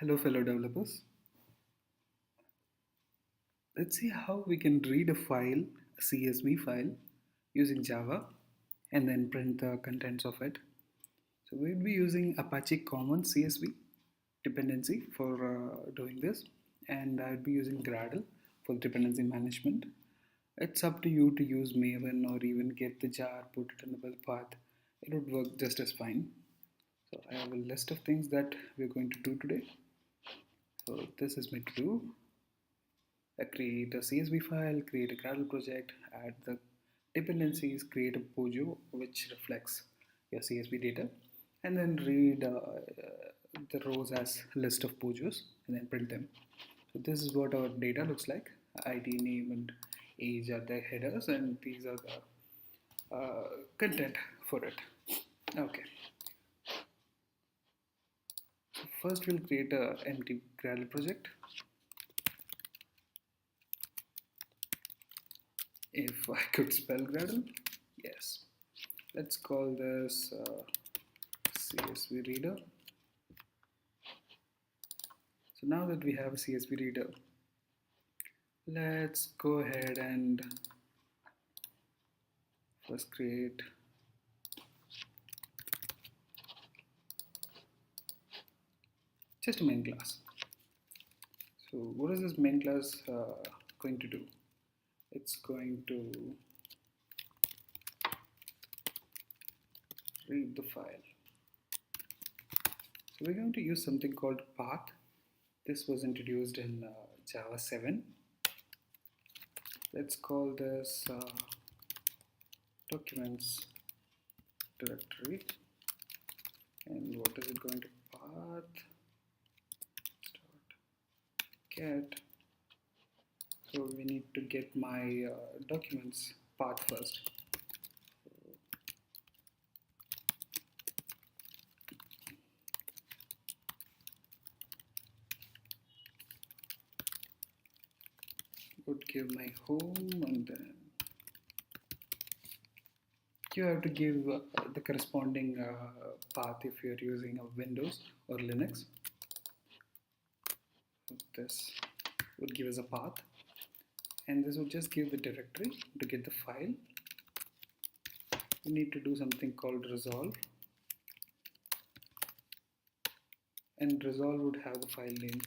Hello fellow developers. Let's see how we can read a file, a CSV file using Java and then print the contents of it. So we'll be using Apache Common CSV dependency for doing this, and I'll be using Gradle for dependency management. It's up to you to use Maven or even get the jar, put it in the build path. It would work just as fine. So I have a list of things that we're going to do today. So this is my to do. Create a CSV file, create a Gradle project, add the dependencies, create a POJO which reflects your CSV data, and then read the rows as list of POJOs and then print them. So this is what our data looks like. ID, name, and age are the headers, and these are the content for it. Okay. So first we'll create a empty Gradle project. If I could spell Gradle, yes. Let's call this CSV Reader. So now that we have a CSV Reader, let's go ahead and first create just a main class. So what is this main class going to do? It's going to read the file. So we're going to use something called path. This was introduced in Java 7. Let's call this documents directory. And what is it going to path? Start get. So we need to get my documents path first. Would give my home, and then you have to give the corresponding path if you're using a Windows or Linux. So this would give us a path, and this would just give the directory. To get the file, we need to do something called resolve, and resolve would have the file name.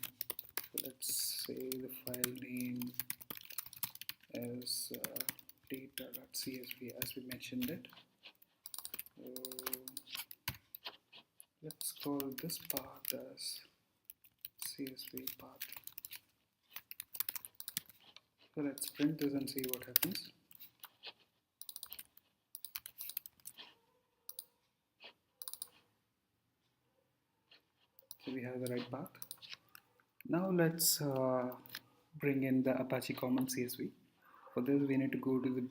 So let's say the file name is data.csv as we mentioned it. Let's call this path as CSV path. So let's print this and see what happens. So we have the right path. Now let's bring in the Apache Common CSV. For this we need to go to the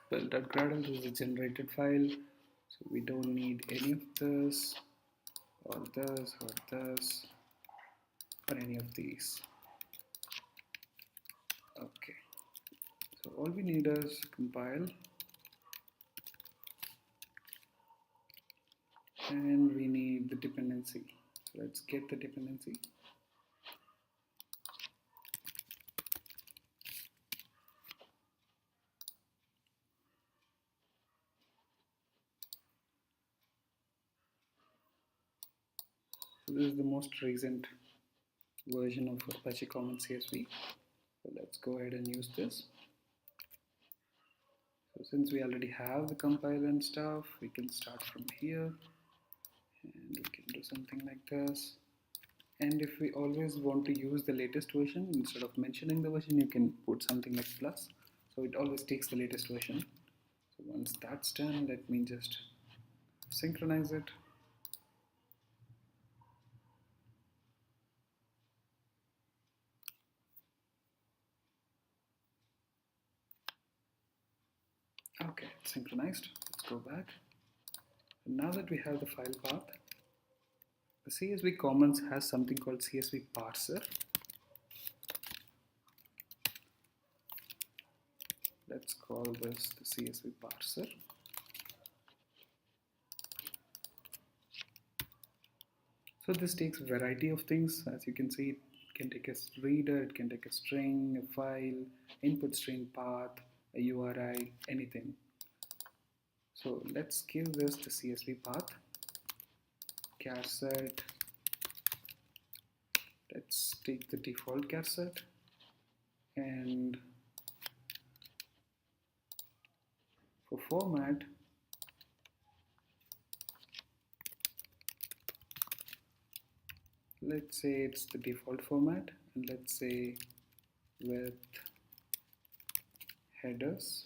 build.gradle. This is a generated file, so we don't need any of this or this or this or any of these. Okay, so all we need is compile, and we need the dependency. So let's get the dependency. So this is the most recent version of Apache Common CSV. So let's go ahead and use this. So since we already have the compile and stuff, we can start from here, and we can do something like this. And if we always want to use the latest version, instead of mentioning the version, you can put something like plus. So it always takes the latest version. So once that's done, let me just synchronize it. Okay, it's synchronized. Let's go back. And now that we have the file path, the CSV Commons has something called CSV Parser. Let's call this the CSV Parser. So this takes a variety of things. As you can see, it can take a reader, it can take a string, a file, input string path, a URI, anything. So let's give this the CSV path, char set. Let's take the default char set, and for format, let's say it's the default format, and let's say with headers.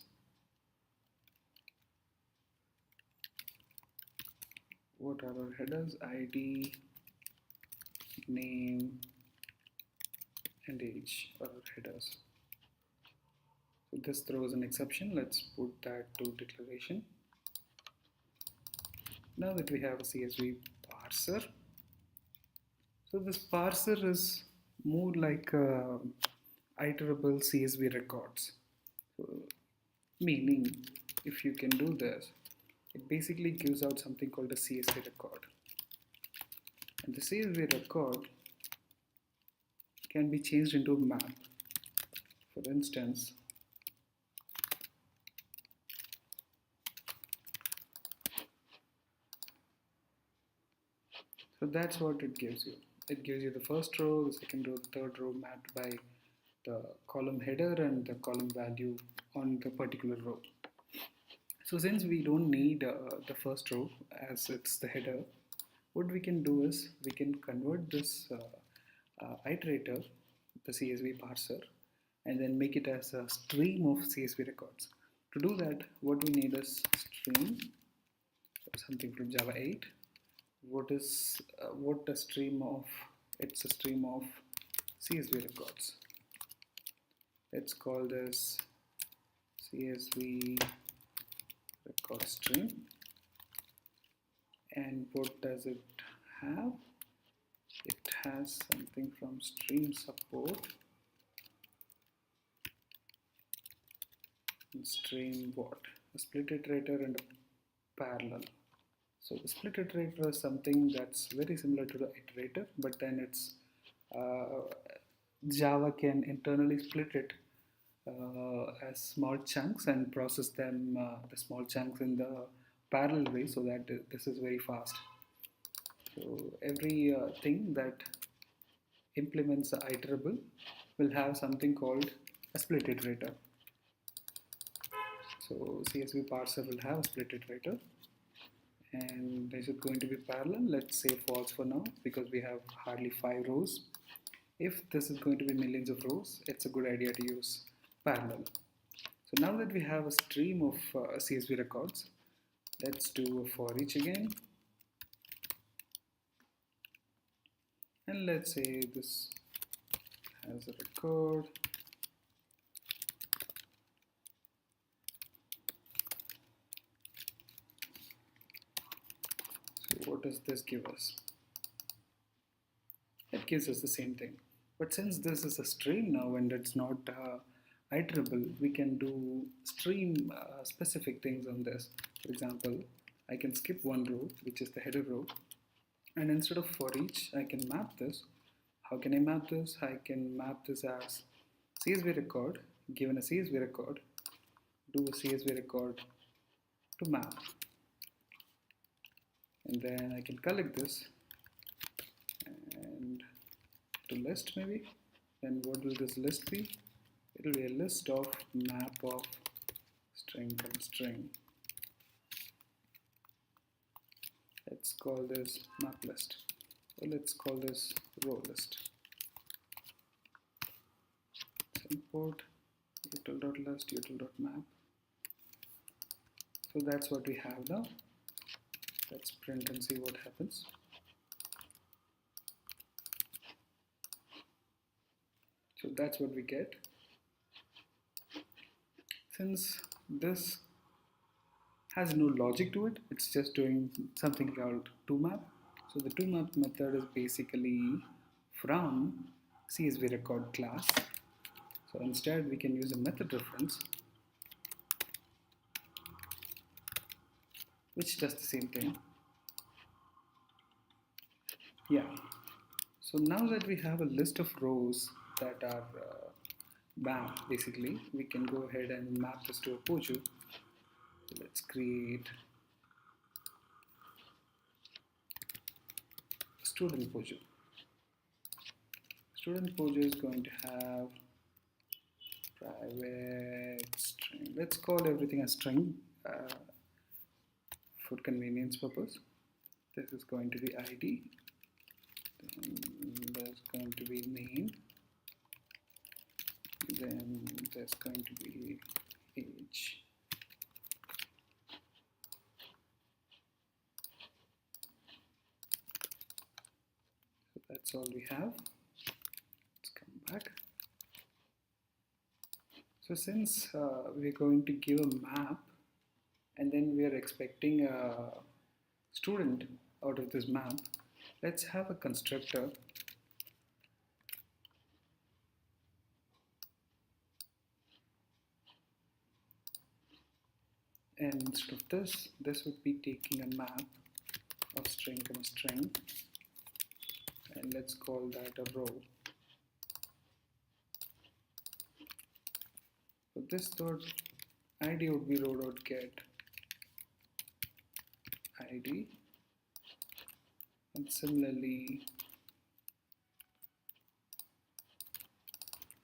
What are our headers? ID, name, and age are our headers. So this throws an exception. Let's put that to declaration. Now that we have a CSV parser, so this parser is more like iterable CSV records. So, meaning, if you can do this, it basically gives out something called a CSV record. And the CSV record can be changed into a map. For instance, so that's what it gives you. It gives you the first row, the second row, the third row mapped by the column header and the column value on the particular row. So since we don't need the first row as it's the header, what we can do is we can convert this iterator, the CSV parser, and then make it as a stream of CSV records. To do that, what we need is stream, something from Java 8. What a stream of? It's a stream of CSV records. Let's call this CSV record stream. And what does it have? It has something from stream support and stream what? A split iterator and a parallel. So the split iterator is something that's very similar to the iterator, but then it's Java can internally split it as small chunks and process them, the small chunks in the parallel way, so that this is very fast. So every thing that implements the iterable will have something called a split iterator. So CSV parser will have a split iterator. And is it going to be parallel? Let's say false for now, because we have hardly 5 rows. If this is going to be millions of rows, it's a good idea to use parallel. So now that we have a stream of CSV records, let's do a for each again. And let's say this has a record. What does this give us? It gives us the same thing. But since this is a stream now and it's not iterable, we can do stream specific things on this. For example, I can skip one row, which is the header row, and instead of for each, I can map this. How can I map this? I can map this as CSV record, given a CSV record, do a CSV record to map. And then I can collect this and to list maybe. And what will this list be? It will be a list of map of string from string. Let's call this map list, or let's call this row list. Let's import util.list, util.map. So that's what we have now. Let's print and see what happens. So that's what we get. Since this has no logic to it, it's just doing something called toMap. So the toMap method is basically from CSV record class. So instead we can use a method reference which does the same thing. Yeah. So now that we have a list of rows that are mapped, basically, we can go ahead and map this to a POJO. Let's create student POJO. Student POJO is going to have private string. Let's call everything a string for convenience purpose. This is going to be ID. Then there's going to be name. Then there's going to be age. So that's all we have. Let's come back. So since we're going to give a map and then we are expecting a student out of this map, let's have a constructor and instead of this would be taking a map of string comma string, and let's call that a row. So this dot ID would be row dot get ID, and similarly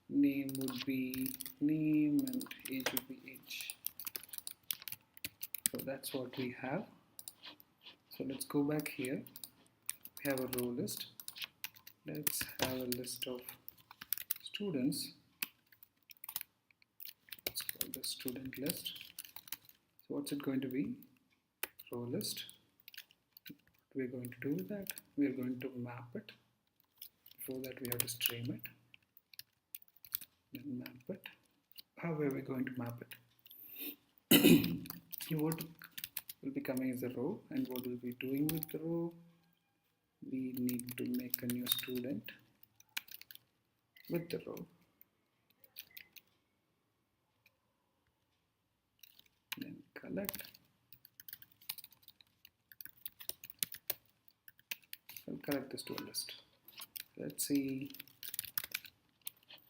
name would be name and age would be age. So that's what we have. So let's go back here. We have a row list. Let's have a list of students. Let's call this student list. So what's it going to be? Row list. What we're going to do with that? We're going to map it. Before that we have to stream it. Then map it. How are we going to map it? What will be coming as a row, and what we'll be doing with the row, we need to make a new student with the row. Then collect. I'll collect this to a list. Let's see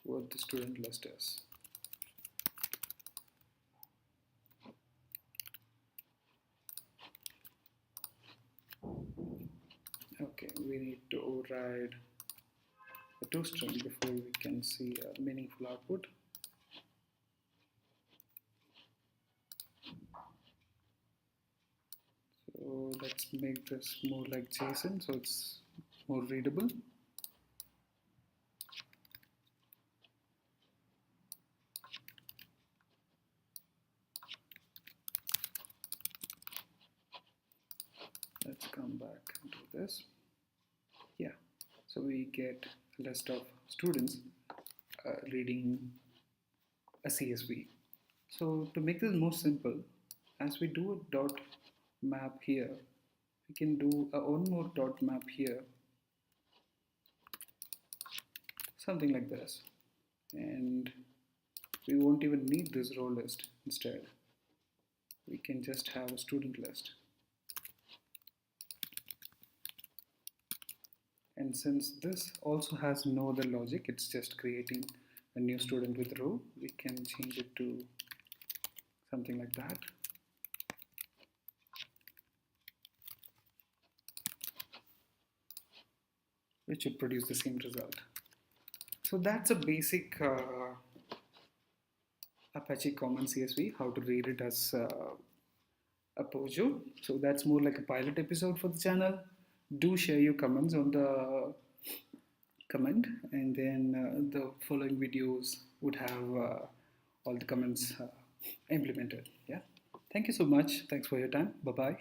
what the student list is. Okay, we need to override a toString before we can see a meaningful output. So let's make this more like JSON so it's more readable. Let's come back and do this. Yeah, so we get a list of students reading a CSV. So to make this more simple, as we do a dot map here, we can do one more dot map here, something like this, and we won't even need this row list. Instead we can just have a student list, and since this also has no other logic, it's just creating a new student with row, we can change it to something like that. Which should produce the same result. So that's a basic Apache common CSV, how to read it as a POJO. So that's more like a pilot episode for the channel. Do share your comments on the comment, and then the following videos would have all the comments implemented. Yeah. Thank you so much. Thanks for your time. Bye-bye.